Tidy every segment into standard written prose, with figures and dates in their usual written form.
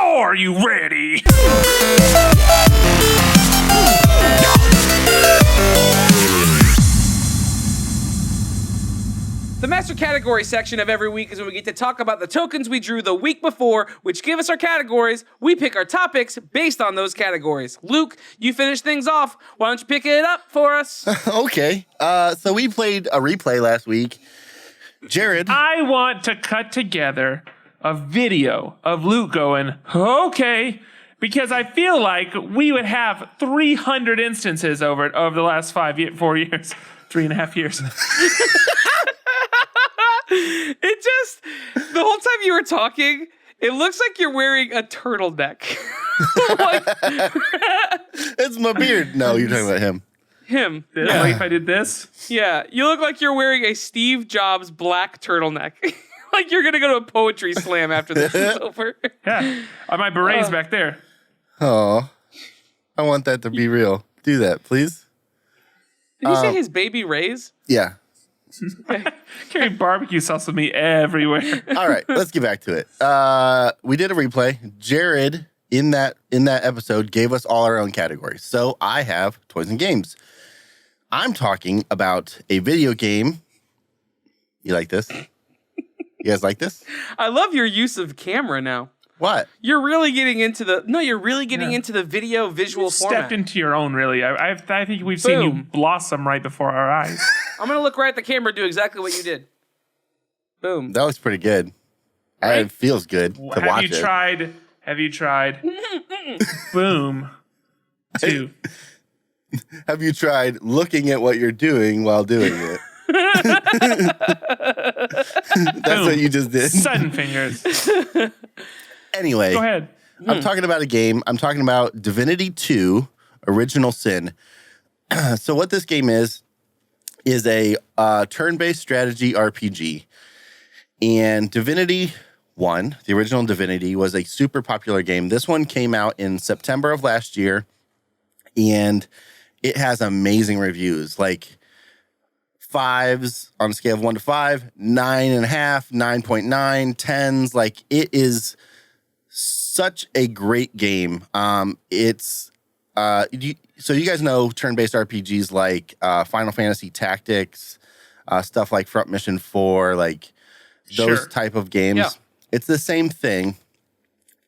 Are you ready? The master category section of every week is when we get to talk about the tokens we drew the week before, which give us our categories. We pick our topics based on those categories. Luke, you finish things off. Why don't you pick it up for us? Okay. So we played a replay last week. Jared. I want to cut together a video of Luke going, okay, because I feel like we would have 300 instances over the last 4 years, 3.5 years. It just, the whole time you were talking, it looks like you're wearing a turtleneck. It's my beard. No, you're talking about him. Him. Yeah. Like if I did this? Yeah, you look like you're wearing a Steve Jobs black turtleneck. Like you're going to go to a poetry slam after this is over. Yeah. My beret's back there. Oh, I want that to be real. Do that, please. Did you say his baby Rays? Yeah. Carrying barbecue sauce with me everywhere. All right, let's get back to it. We did a replay. Jared, in that episode, gave us all our own categories. So I have toys and games. I'm talking about a video game. You like this? You guys like this? I love your use of camera now. What? You're really getting into the into the video visual format. Stepped into your own, really. I think we've seen you blossom right before our eyes. I'm going to look right at the camera and do exactly what you did. Boom. That looks pretty good. Right? It feels good to watch it. Have you tried? Boom. 2. Have you tried looking at what you're doing while doing it? That's what you just did. Sudden fingers. Anyway. Go ahead. I'm talking about a game. I'm talking about Divinity 2, Original Sin. So what this game is a turn-based strategy RPG. And Divinity 1, the original Divinity, was a super popular game. This one came out in September of last year, and it has amazing reviews. Like 5s on a scale of 1 to 5, 9.5, 9.9, 10s. Like, it is such a great game. So you guys know turn-based RPGs like Final Fantasy Tactics, stuff like Front Mission 4, like those type of games. Yeah. It's the same thing,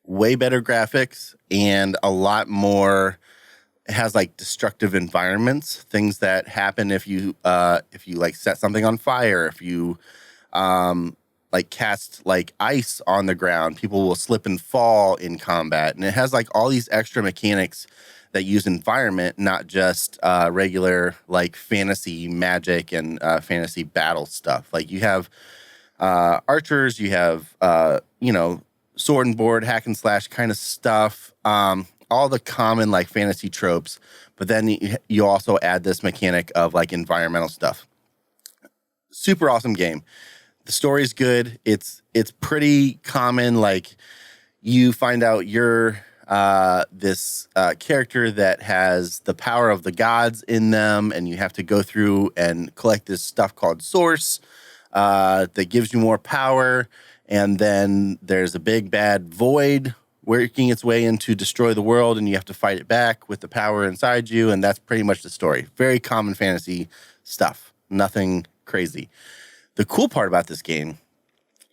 way better graphics and a lot more. It has like destructive environments, things that happen if you like set something on fire, if you like cast like ice on the ground, people will slip and fall in combat. And it has like all these extra mechanics that use environment, not just regular like fantasy magic and fantasy battle stuff. Like you have archers, you have sword and board, hack and slash kind of stuff, all the common like fantasy tropes. But then you also add this mechanic of like environmental stuff. Super awesome game. The story's good. It's pretty common. Like you find out you're this character that has the power of the gods in them, and you have to go through and collect this stuff called Source that gives you more power. And then there's a big bad void working its way in to destroy the world, and you have to fight it back with the power inside you, and that's pretty much the story. Very common fantasy stuff. Nothing crazy. The cool part about this game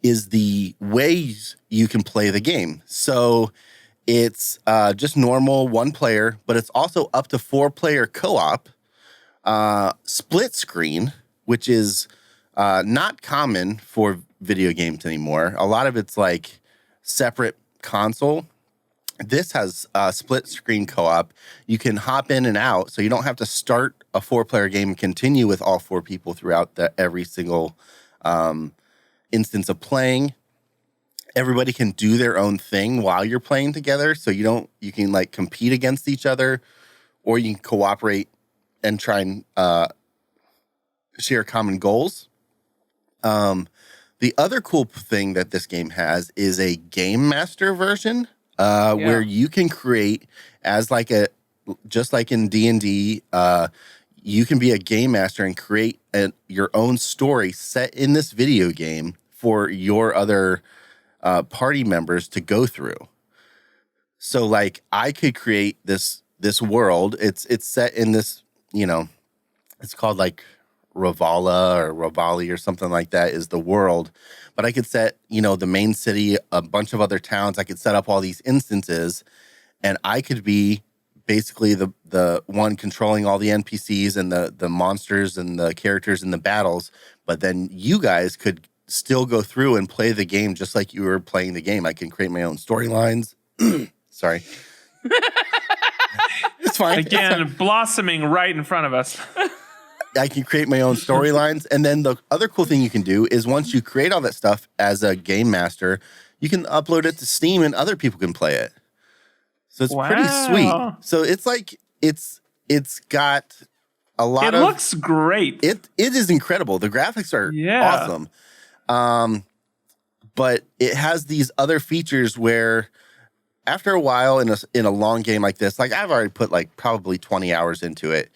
is the ways you can play the game. So it's just normal one player, but it's also up to 4-player co-op, split screen, which is not common for video games anymore. A lot of it's like separate console. This has split screen co-op. You can hop in and out, so you don't have to start a 4-player game and continue with all 4 people throughout every single instance of playing. Everybody can do their own thing while you're playing together, so you can like compete against each other, or you can cooperate and try and share common goals. The other cool thing that this game has is a game master version, where you can create as like just like in D&D, you can be a game master and create your own story set in this video game for your other party members to go through. So like I could create this world. It's set in this, it's called like Ravala or Ravali or something like that is the world. But I could set, the main city, a bunch of other towns. I could set up all these instances, and I could be basically the one controlling all the NPCs and the monsters and the characters in the battles. But then you guys could still go through and play the game just like you were playing the game. I can create my own storylines. Sorry. It's fine. Again, blossoming right in front of us. I can create my own storylines. And then the other cool thing you can do is once you create all that stuff as a game master, you can upload it to Steam and other people can play it. So it's pretty sweet. So it's like it's got a lot of... It looks great. It is incredible. The graphics are awesome. But it has these other features where after a while in a long game like this, like I've already put like probably 20 hours into it.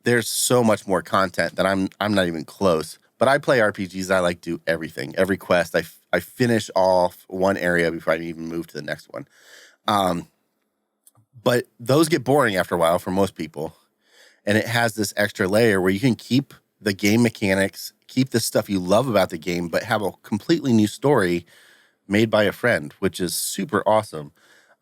There's so much more content that I'm not even close. But I play RPGs. I like do everything, every quest. I finish off one area before I even move to the next one. But those get boring after a while for most people. And it has this extra layer where you can keep the game mechanics, keep the stuff you love about the game, but have a completely new story made by a friend, which is super awesome.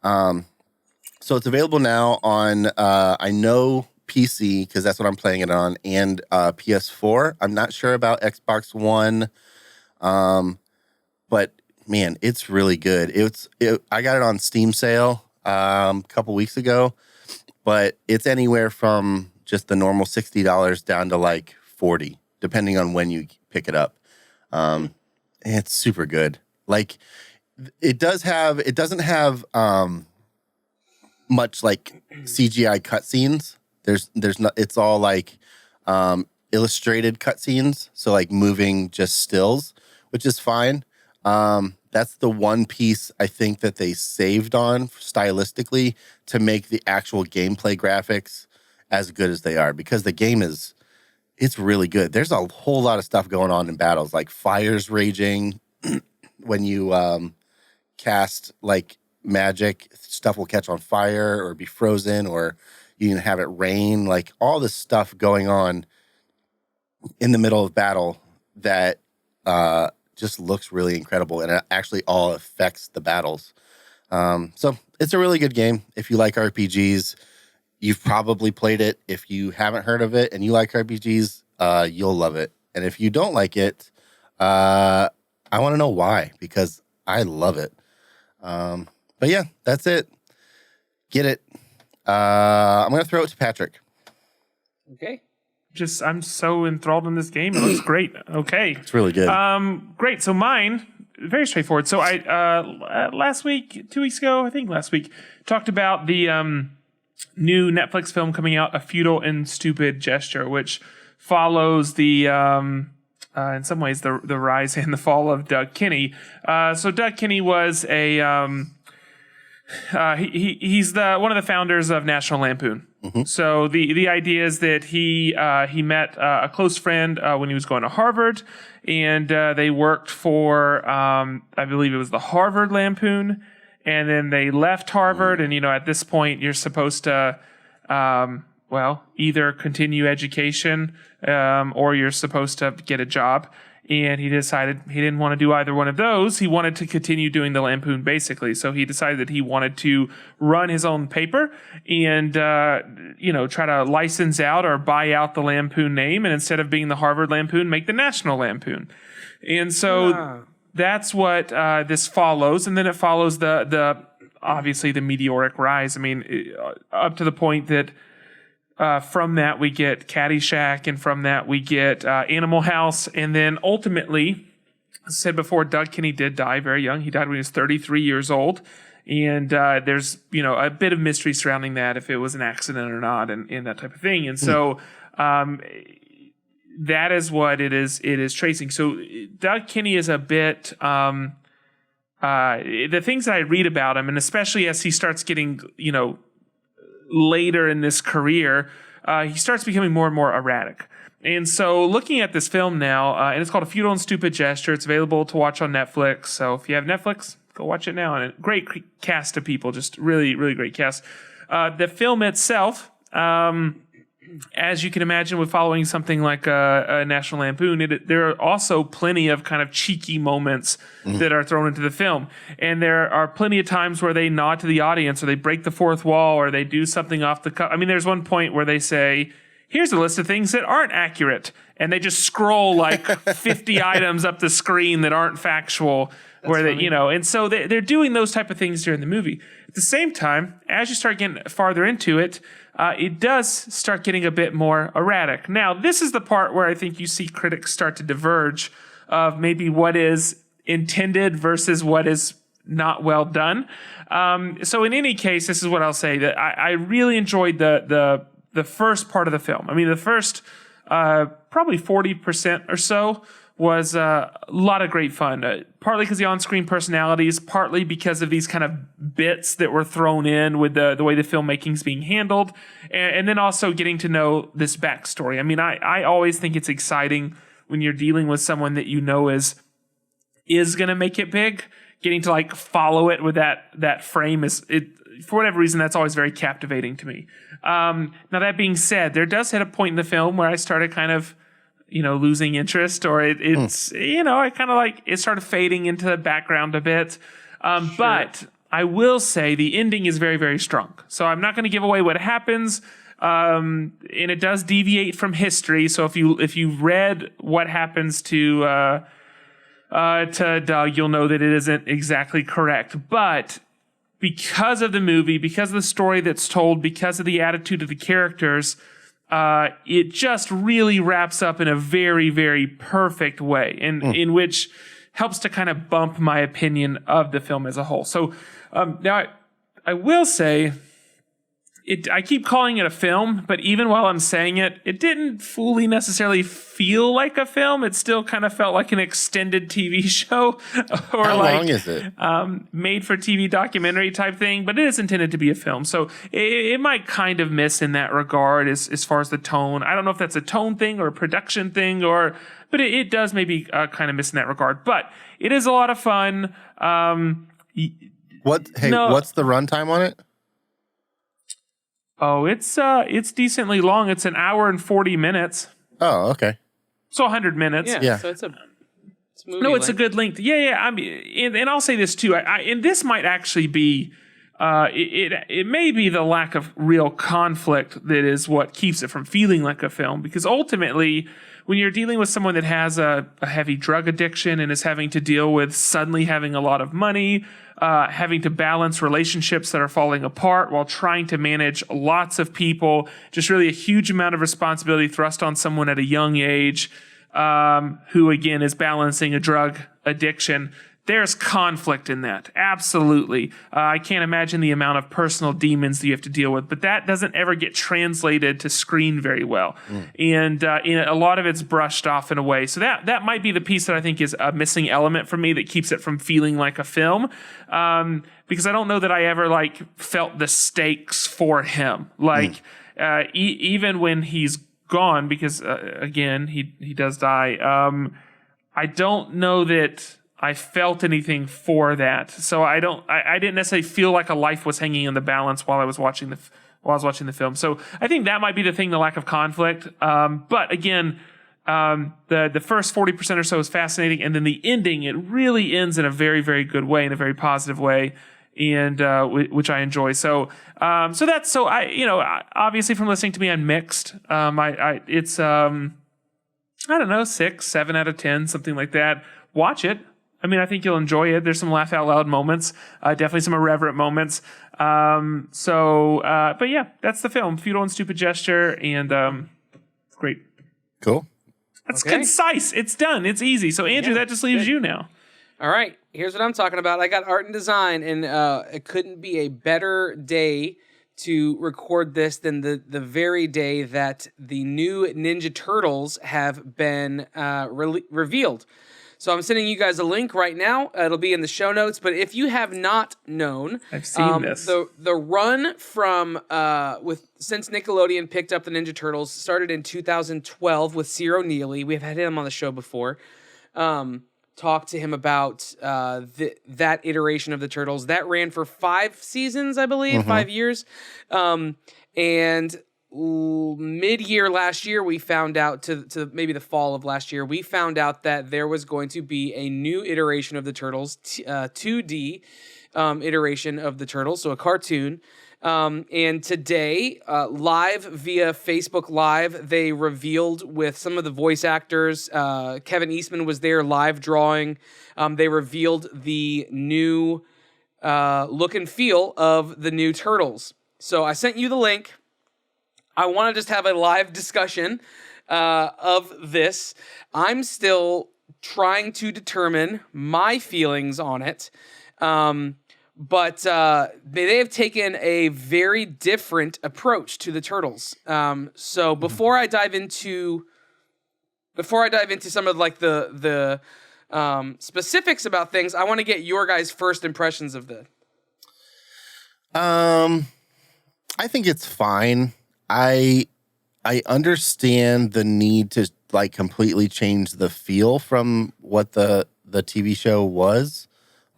So it's available now on, I know PC, because that's what I'm playing it on, and PS4. I'm not sure about Xbox One, but man, it's really good. I got it on Steam sale a couple weeks ago, but it's anywhere from just the normal $60 down to like $40, depending on when you pick it up. And it's super good. Like it doesn't have much like CGI cutscenes. There's not, it's all like illustrated cutscenes. So like moving just stills, which is fine. That's the one piece I think that they saved on stylistically to make the actual gameplay graphics as good as they are, because the game it's really good. There's a whole lot of stuff going on in battles, like fires raging. When you cast like magic, stuff will catch on fire or be frozen, or you can have it rain, like all this stuff going on in the middle of battle that just looks really incredible, and it actually all affects the battles. So it's a really good game. If you like RPGs, you've probably played it. If you haven't heard of it and you like RPGs, you'll love it. And if you don't like it, I want to know why, because I love it. But yeah, that's it. Get it. I'm going to throw it to Patrick. Okay. I'm so enthralled in this game. It looks great. Okay. It's really good. Great. So mine, very straightforward. So I last week, 2 weeks ago, I think last week, talked about the new Netflix film coming out, A Futile and Stupid Gesture, which follows the in some ways the rise and the fall of Doug Kinney. So Doug Kinney was he's one of the founders of National Lampoon. Mm-hmm. So the idea is that he met a close friend when he was going to Harvard, and they worked for I believe it was the Harvard Lampoon, and then they left Harvard. And at this point you're supposed to either continue education or you're supposed to get a job. And he decided he didn't want to do either one of those. He wanted to continue doing the Lampoon, basically. So he decided that he wanted to run his own paper and, try to license out or buy out the Lampoon name. And instead of being the Harvard Lampoon, make the National Lampoon. And so that's what this follows. And then it follows the obviously the meteoric rise. I mean, up to the point that from that we get Caddyshack, and from that we get Animal House, and then ultimately, as I said before, Doug Kinney did die very young. He died when he was 33 years old, and there's a bit of mystery surrounding that, if it was an accident or not, and that type of thing. And so that is what it is tracing. So Doug Kinney is a bit the things that I read about him, and especially as he starts getting later in this career, he starts becoming more and more erratic. And so looking at this film now, and it's called A Futile and Stupid Gesture. It's available to watch on Netflix. So if you have Netflix, Go watch it now. And a great cast of people, just really, really great cast. The film itself, as you can imagine, with following something like a National Lampoon, there are also plenty of kind of cheeky moments that are thrown into the film. And there are plenty of times where they nod to the audience, or they break the fourth wall, or they do something off the cuff. I mean, there's one point where they say, here's a list of things that aren't accurate. And they just scroll like 50 items up the screen that aren't factual. And so they're doing those type of things during the movie. At the same time, as you start getting farther into it, it does start getting a bit more erratic. Now, this is the part where I think you see critics start to diverge of maybe what is intended versus what is not well done. So in any case, this is what I'll say, that I really enjoyed the first part of the film. I mean, the first probably 40% or so was a lot of great fun. Partly because the on-screen personalities, partly because of these kind of bits that were thrown in with the way the filmmaking's being handled, and then also getting to know this backstory. I mean, I always think it's exciting when you're dealing with someone that you know is going to make it big. Getting to like follow it with that frame for whatever reason, that's always very captivating to me. Now that being said, there does hit a point in the film where I started kind of, losing interest, or I kind of like it started fading into the background a bit. Sure. But I will say the ending is very, very strong. So I'm not going to give away what happens. And it does deviate from history. So if you've read what happens to Doug, you'll know that it isn't exactly correct. But because of the movie, because of the story that's told, because of the attitude of the characters, it just really wraps up in a very, very perfect way, in which helps to kind of bump my opinion of the film as a whole. So now I will say, I keep calling it a film, but even while I'm saying it, it didn't fully necessarily feel like a film. It still kind of felt like an extended TV show, or How long is it? Made for TV documentary type thing. But it is intended to be a film, so it might kind of miss in that regard as far as the tone. I don't know if that's a tone thing or a production thing, but it does maybe kind of miss in that regard. But it is a lot of fun. What's the runtime on it? Oh, it's decently long. It's an hour and 40 minutes. Oh, okay. So 100 minutes. Yeah. So it's a movie. No, it's a good length. Yeah. I mean, and I'll say this too. And this might actually be, it may be the lack of real conflict that is what keeps it from feeling like a film. Because ultimately, when you're dealing with someone that has a heavy drug addiction and is having to deal with suddenly having a lot of money, having to balance relationships that are falling apart while trying to manage lots of people, just really a huge amount of responsibility thrust on someone at a young age, who again is balancing a drug addiction. There's conflict in that. Absolutely. I can't imagine the amount of personal demons that you have to deal with, but that doesn't ever get translated to screen very well. And a lot of it's brushed off in a way. So that might be the piece that I think is a missing element for me that keeps it from feeling like a film. Because I don't know that I ever felt the stakes for him. Even when he's gone, because again, he does die. I don't know that I felt anything for that. So I didn't necessarily feel like a life was hanging in the balance while I was watching the film. So I think that might be the thing, the lack of conflict. But again, the first 40% or so is fascinating, and then the ending, it really ends in a very, very good way, in a very positive way, and which I enjoy. So obviously from listening to me, I'm mixed. It's I don't know, 6, 7 out of 10, something like that. Watch it. I mean, I think you'll enjoy it. There's some laugh out loud moments, definitely some irreverent moments. But yeah, that's the film, Futile and Stupid Gesture, and it's great. Cool. That's concise. It's done. It's easy. So Andrew, that just leaves you now. All right. Here's what I'm talking about. I got art and design, and it couldn't be a better day to record this than the very day that the new Ninja Turtles have been revealed. So I'm sending you guys a link right now. It'll be in the show notes. But if you have not known, I've seen this. The run from since Nickelodeon picked up the Ninja Turtles started in 2012 with Ciro Neely. We've had him on the show before. talk to him about that iteration of the Turtles. That ran for 5 seasons, I believe, 5 years. And mid-year last year, we found out to maybe the fall of last year, we found out that there was going to be a new iteration of the Turtles, 2D iteration of the Turtles, so a cartoon. And today, live via Facebook Live, they revealed with some of the voice actors, Kevin Eastman was there live drawing. They revealed the new look and feel of the new Turtles. So I sent you the link. I want to just have a live discussion of this. I'm still trying to determine my feelings on it. But they have taken a very different approach to the Turtles. So before I dive into some of like the specifics about things, I want to get your guys' first impressions of the. I think it's fine. I understand the need to like completely change the feel from what the TV show was.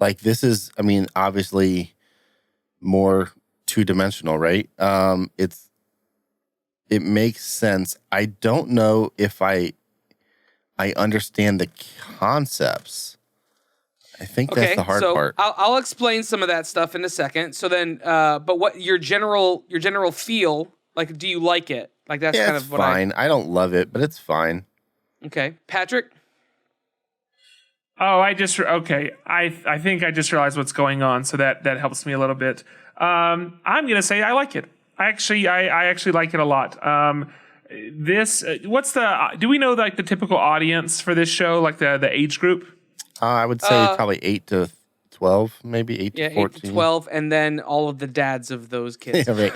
Like this is, I mean, obviously more two-dimensional, right? It makes sense. I don't know if I understand the concepts. I think that's the hard part. I'll explain some of that stuff in a second. So then, but what your general feel, like, do you like it? Like that's kind of what fine. I don't love it, but it's fine. Okay, Patrick. Oh, I think I just realized what's going on, so that helps me a little bit. I'm gonna say I like it. I actually like it a lot. Do we know like the typical audience for this show, like the age group? I would say probably 8 to 12, maybe 8 to 14. 8 to 12, and then all of the dads of those kids. Yeah, right.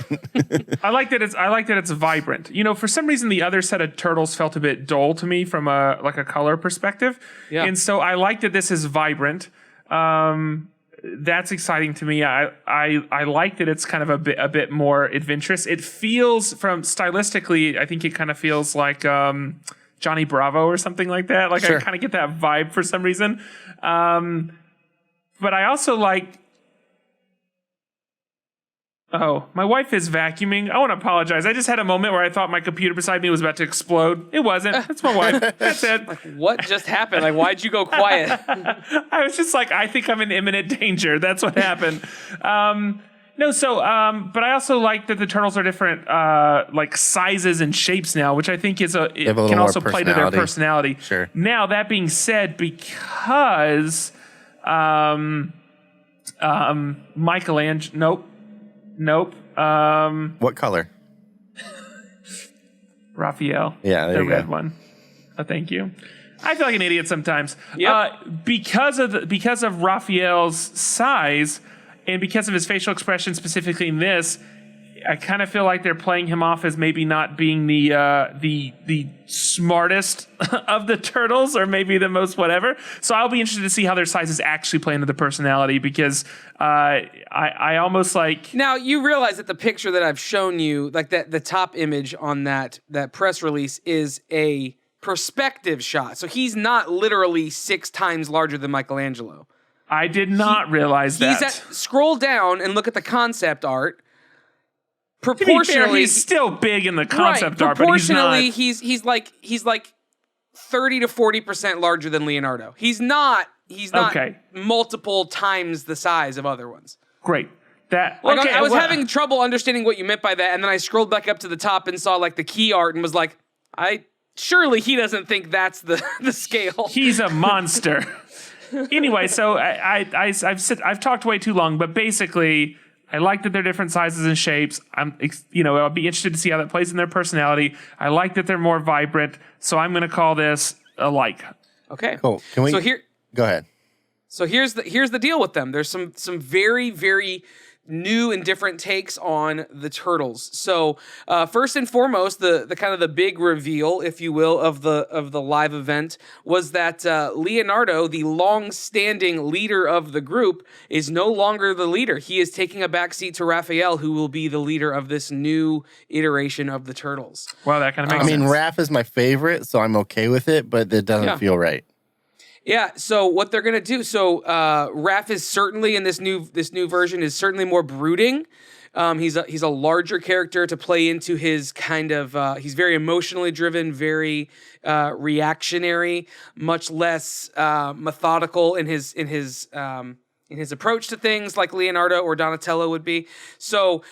I like that it's vibrant. You know, for some reason the other set of Turtles felt a bit dull to me from a color perspective. Yeah. And so I like that this is vibrant. That's exciting to me. I like that it's kind of a bit more adventurous. It feels stylistically, I think it kind of feels like Johnny Bravo or something like that. Like sure. I kind of get that vibe for some reason. But I also like. Oh, my wife is vacuuming. I want to apologize. I just had a moment where I thought my computer beside me was about to explode. It wasn't. It's my wife. That's it. Like, what just happened? Like, why'd you go quiet? I was just like, I think I'm in imminent danger. That's what happened. But I also like that the Turtles are different, like sizes and shapes now, which I think can also play to their personality. Sure. Now, that being said, because Michelangelo, nope. What color? Raphael. Yeah, there the you red go. one. Oh, thank you. I feel like an idiot sometimes. Yep. Because of Raphael's size and because of his facial expression specifically in this, I kind of feel like they're playing him off as maybe not being the smartest of the Turtles, or maybe the most whatever. So I'll be interested to see how their sizes actually play into the personality, because I almost like. Now you realize that the picture that I've shown you, like the top image on that press release, is a perspective shot. So he's not literally 6 times larger than Michelangelo. I did not realize that. Scroll down and look at the concept art. Proportionally, to be fair, he's still big in the concept art, but he's not. Proportionally, he's like 30 to 40% larger than Leonardo. He's not multiple times the size of other ones. Great. I was having trouble understanding what you meant by that, and then I scrolled back up to the top and saw like the key art and was like, surely he doesn't think that's the scale. He's a monster. Anyway, so I've talked way too long, but basically, I like that they're different sizes and shapes. I'll be interested to see how that plays in their personality. I like that they're more vibrant, so I'm going to call this a like. Okay. Cool. Go ahead. So here's the deal with them. There's some very, very new and different takes on the Turtles. So first and foremost, the kind of the big reveal, if you will, of the live event was that Leonardo, the long-standing leader of the group, is no longer the leader. He is taking a backseat to Raphael, who will be the leader of this new iteration of the Turtles. Wow, that kind of makes sense. Raph is my favorite, so I'm okay with it, but it doesn't feel right. Yeah, so what they're gonna do? So Raph is certainly in this new version is certainly more brooding. He's a larger character to play into his kind of. He's very emotionally driven, very reactionary, much less methodical in his approach to things like Leonardo or Donatello would be. So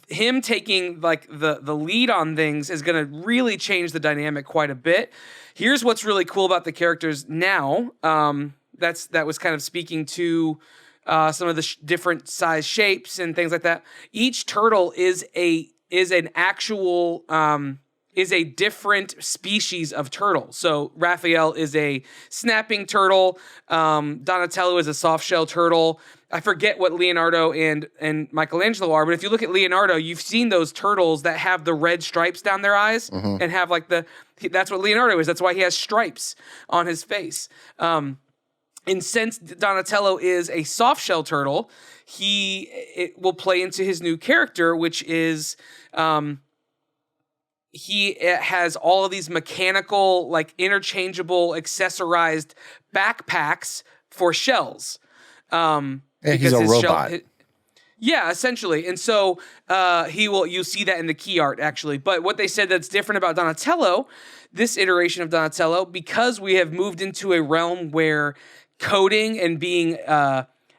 him taking like the lead on things is going to really change the dynamic quite a bit. Here's what's really cool about the characters now. That was kind of speaking to some of the different size shapes and things like that. Each turtle is a different species of turtle. So Raphael is a snapping turtle. Donatello is a soft shell turtle. I forget what Leonardo and Michelangelo are, but if you look at Leonardo, you've seen those turtles that have the red stripes down their eyes and have like that's what Leonardo is. That's why he has stripes on his face. And since Donatello is a soft shell turtle, it will play into his new character, which is he has all of these mechanical, like interchangeable, accessorized backpacks for shells. He's a robot. Yeah, essentially. And so you'll see that in the key art, actually. But what they said that's different about Donatello, this iteration of Donatello, because we have moved into a realm where coding and being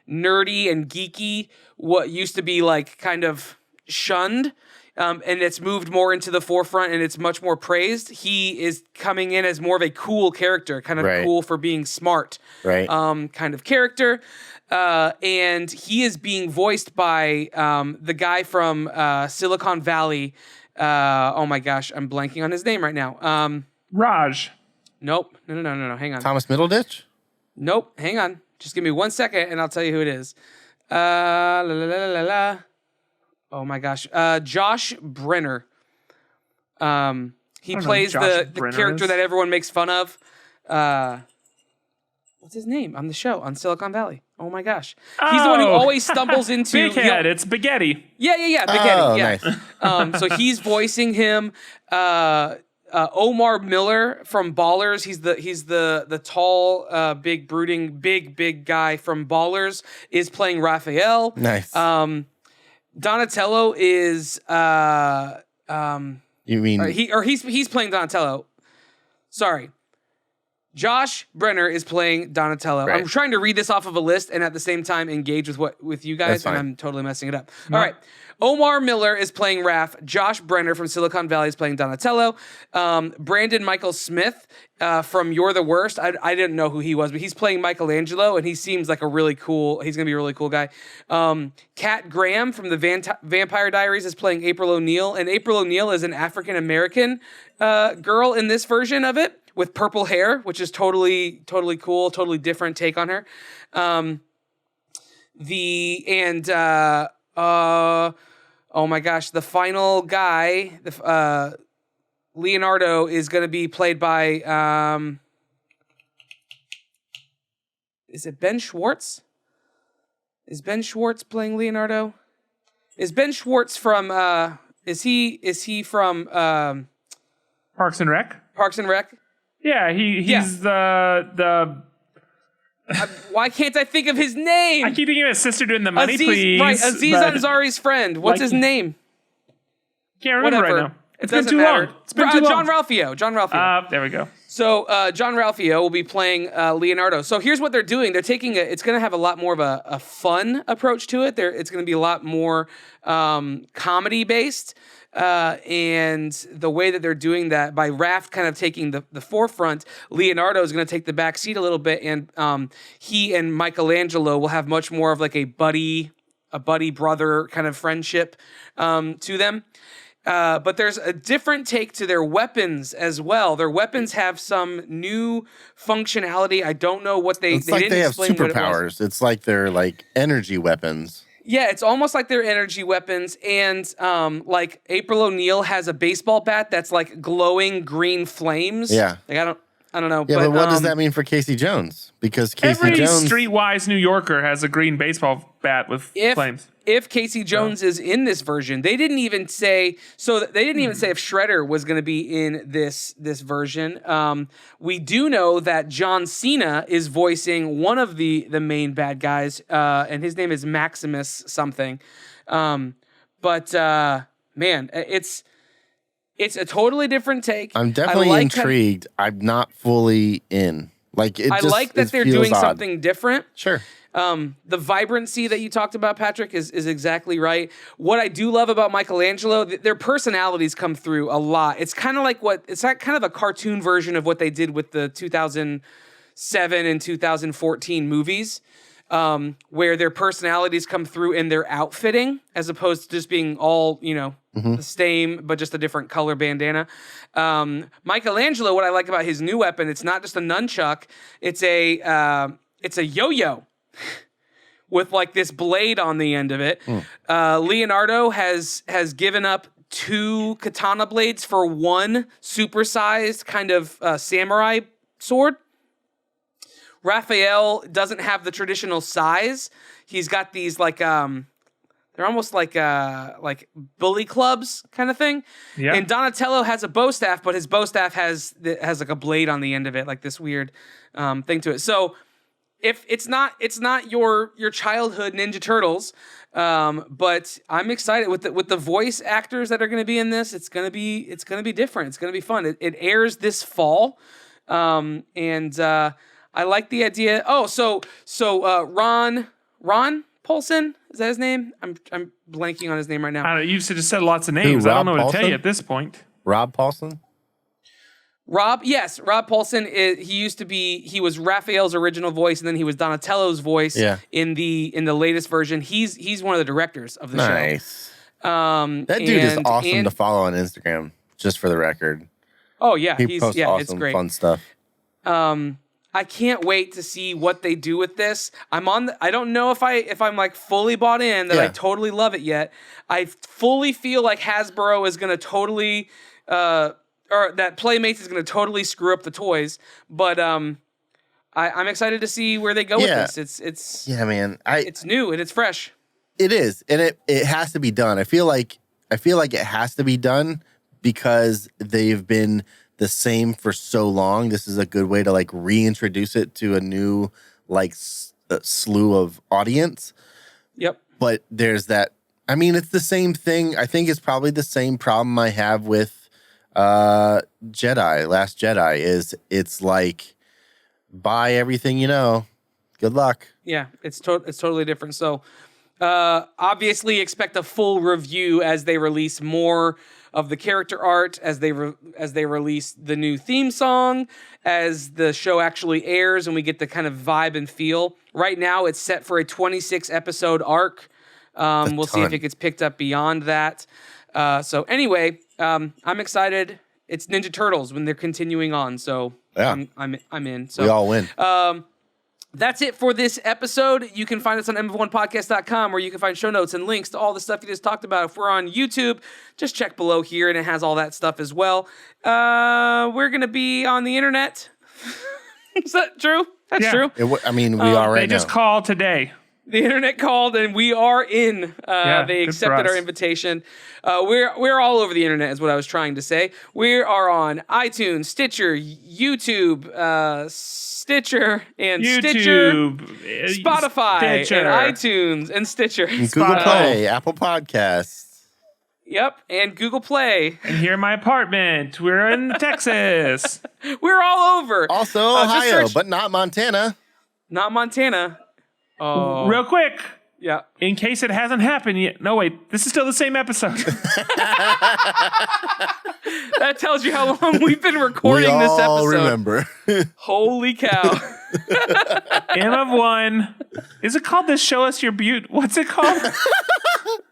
nerdy and geeky, what used to be like kind of shunned, and it's moved more into the forefront and it's much more praised. He is coming in as more of a cool character, kind of cool for being smart, kind of character. And he is being voiced by the guy from Silicon Valley. Oh my gosh, I'm blanking on his name right now. Raj. Nope. No. Hang on. Thomas Middleditch? Nope. Hang on. Just give me 1 second and I'll tell you who it is. Oh my gosh. Josh Brenner. He plays the character that everyone makes fun of. What's his name on the show on Silicon Valley? Oh my gosh. He's the one who always stumbles into Big Head. It's Spaghetti. Yeah. Big Head. Yeah. Nice. So he's voicing him. Omar Miller from Ballers. He's the tall, big brooding, big guy from Ballers is playing Raphael. Nice. Donatello is you mean he's playing Donatello. Sorry. Josh Brenner is playing Donatello. Right. I'm trying to read this off of a list and at the same time engage with you guys, and I'm totally messing it up. No. All right. Omar Miller is playing Raph. Josh Brenner from Silicon Valley is playing Donatello. Brandon Michael Smith from You're the Worst. I didn't know who he was, but he's playing Michelangelo, and he seems like he's going to be a really cool guy. Kat Graham from the Vampire Diaries is playing April O'Neil, and April O'Neil is an African-American girl in this version of it with purple hair, which is totally cool, totally different take on her. Oh my gosh, the final guy, Leonardo, is going to be played by, is it Ben Schwartz? Is Ben Schwartz playing Leonardo? Is Ben Schwartz from, is he from, Parks and Rec? Parks and Rec? Yeah, he's the why can't I think of his name? I keep thinking of his sister doing the money, please. Right, Aziz Ansari's friend. What's his name? Can't remember right now. It's been too long. It's been too long. John Ralphio. There we go. So John Ralphio will be playing Leonardo. So here's what they're doing. They're taking it's going to have a lot more of a fun approach to it. It's going to be a lot more comedy based. And the way that they're doing that by Raph kind of taking the forefront, Leonardo is going to take the back seat a little bit, and he and Michelangelo will have much more of like a buddy brother kind of friendship to them. But there's a different take to their weapons as well. Their weapons have some new functionality. I don't know what it's they like didn't they have explain what it was. superpowers. It's like they're like energy weapons. Yeah, it's almost like they're energy weapons, and like April O'Neil has a baseball bat that's like glowing green flames. Yeah, like I I don't know. Yeah, but what does that mean for Casey Jones? Because Casey Every Jones, streetwise New Yorker has a green baseball bat with flames. If Casey Jones is in this version, they didn't even say if Shredder was going to be in this version. We do know that John Cena is voicing one of the main bad guys, and his name is Maximus something. But man, it's a totally different take. I'm definitely intrigued. I'm not fully in. Like I like that they're doing something different. Sure. The vibrancy that you talked about, Patrick, is exactly right. What I do love about Michelangelo, their personalities come through a lot. It's kind of like kind of a cartoon version of what they did with the 2007 and 2014 movies, where their personalities come through in their outfitting, as opposed to just being all, the same, but just a different color bandana. Michelangelo, what I like about his new weapon, it's not just a nunchuck, it's a yo-yo with like this blade on the end of it. Leonardo has given up 2 katana blades for 1 supersized kind of samurai sword. Raphael doesn't have the traditional size. He's got these like they're almost like bully clubs kind of thing. Yeah. And Donatello has a bow staff, but his bow staff has like a blade on the end of it, like this weird thing to it. So if it's not your childhood Ninja Turtles, but I'm excited with the voice actors that are going to be in this. It's going to be different. It's going to be fun. It airs this fall, and I like the idea. Oh, so Ron Paulson, is that his name? I'm blanking on his name right now. I don't know, you've just said lots of names. I don't know what to tell you at this point. Rob Paulson. Rob Paulson. He was Raphael's original voice, and then he was Donatello's voice in the latest version. He's one of the directors of the show. Nice. That dude is awesome to follow on Instagram, just for the record. Oh yeah, he posts awesome, it's great. Fun stuff. I can't wait to see what they do with this. I don't know if I'm like fully bought in that I totally love it yet. I fully feel like Hasbro is going to totally or that Playmates is going to totally screw up the toys, but I'm excited to see where they go with this. It's man. It's new and it's fresh. It is, and it has to be done. I feel like it has to be done because they've been the same for so long. This is a good way to like reintroduce it to a new like slew of audience. Yep. But there's that. I mean, it's the same thing. I think it's probably the same problem I have with Last Jedi is it's like buy everything you know. Good luck. Yeah, it's totally different. So obviously expect a full review as they release more of the character art, as they release the new theme song, as the show actually airs and we get the kind of vibe and feel. Right now it's set for a 26 episode arc. We'll see if it gets picked up beyond that. So anyway, I'm excited. It's Ninja Turtles when they're continuing on. So yeah. I'm in. So we all win. That's it for this episode. You can find us on mof1podcast.com where you can find show notes and links to all the stuff you just talked about. If we're on YouTube, just check below here and it has all that stuff as well. We're going to be on the internet. Is that true? That's true. We are right now. They just called today. The internet called and we are in. They accepted our invitation. We're all over the internet is what I was trying to say. We are on iTunes, Stitcher, YouTube, Stitcher, Spotify, and iTunes, and Stitcher. And Google Play, Apple Podcasts. Yep, and Google Play. And here in my apartment. We're in Texas. We're all over. Also Ohio, but not Montana. Not Montana. Oh. Real quick. Yeah. In case it hasn't happened yet. No, wait. This is still the same episode. That tells you how long we've been recording this episode. All remember. Holy cow. M of one. Is it called the Show Us Your Butte? What's it called?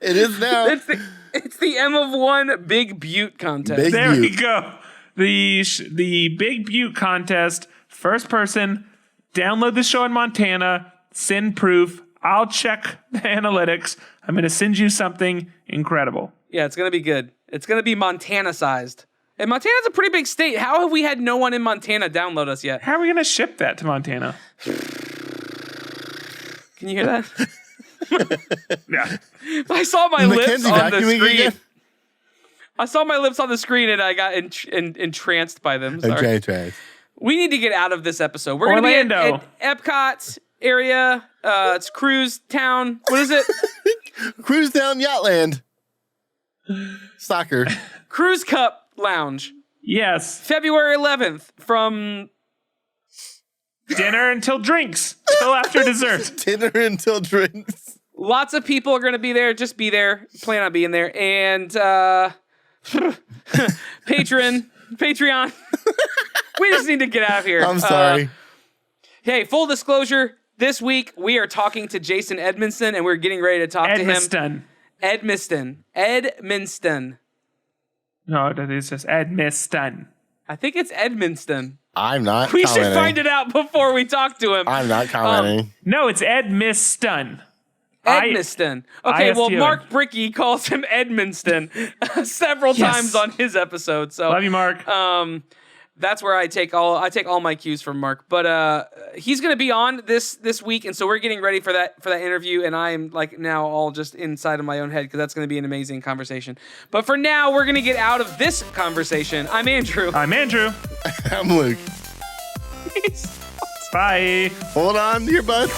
It is now. It's the M of one Big Butte contest. There we go. The Big Butte contest. First person. Download the show in Montana. Send proof. I'll check the analytics. I'm going to send you something incredible. Yeah, it's going to be good. It's going to be Montana-sized. And Montana's a pretty big state. How have we had no one in Montana download us yet? How are we going to ship that to Montana? Can you hear that? Yeah. I saw my lips Mackenzie on the vacuuming screen. again? I saw my lips on the screen and I got entranced by them. Sorry. Okay. We need to get out of this episode. We're going to be at Epcot area. It's Cruise Town. What is it? Cruise down Yachtland. Soccer. Cruise Cup Lounge. Yes. February 11th from Dinner until drinks. Till after dessert. Dinner until drinks. lots of people are going to be there. Just be there. Plan on being there. And Patreon. We just need to get out of here. I'm sorry. Hey, full disclosure. This week, we are talking to Jason Edmiston, and we're getting ready to talk to him. Edmiston. No, it's just Edmiston. I think it's Edmiston. I'm not We commenting. should find it out before we talk to him. I'm not commenting. No, it's Edmiston. Edmiston. Okay, well, ISTN. Mark Bricky calls him Edmiston several times on his episode. So Love you, Mark. that's where I take all my cues from Mark. But he's going to be on this week, and so we're getting ready for that interview. And I'm like now all just inside of my own head because that's going to be an amazing conversation. But for now, we're going to get out of this conversation. I'm Andrew. I'm Andrew. I'm Luke. Bye. Hold on to your butt.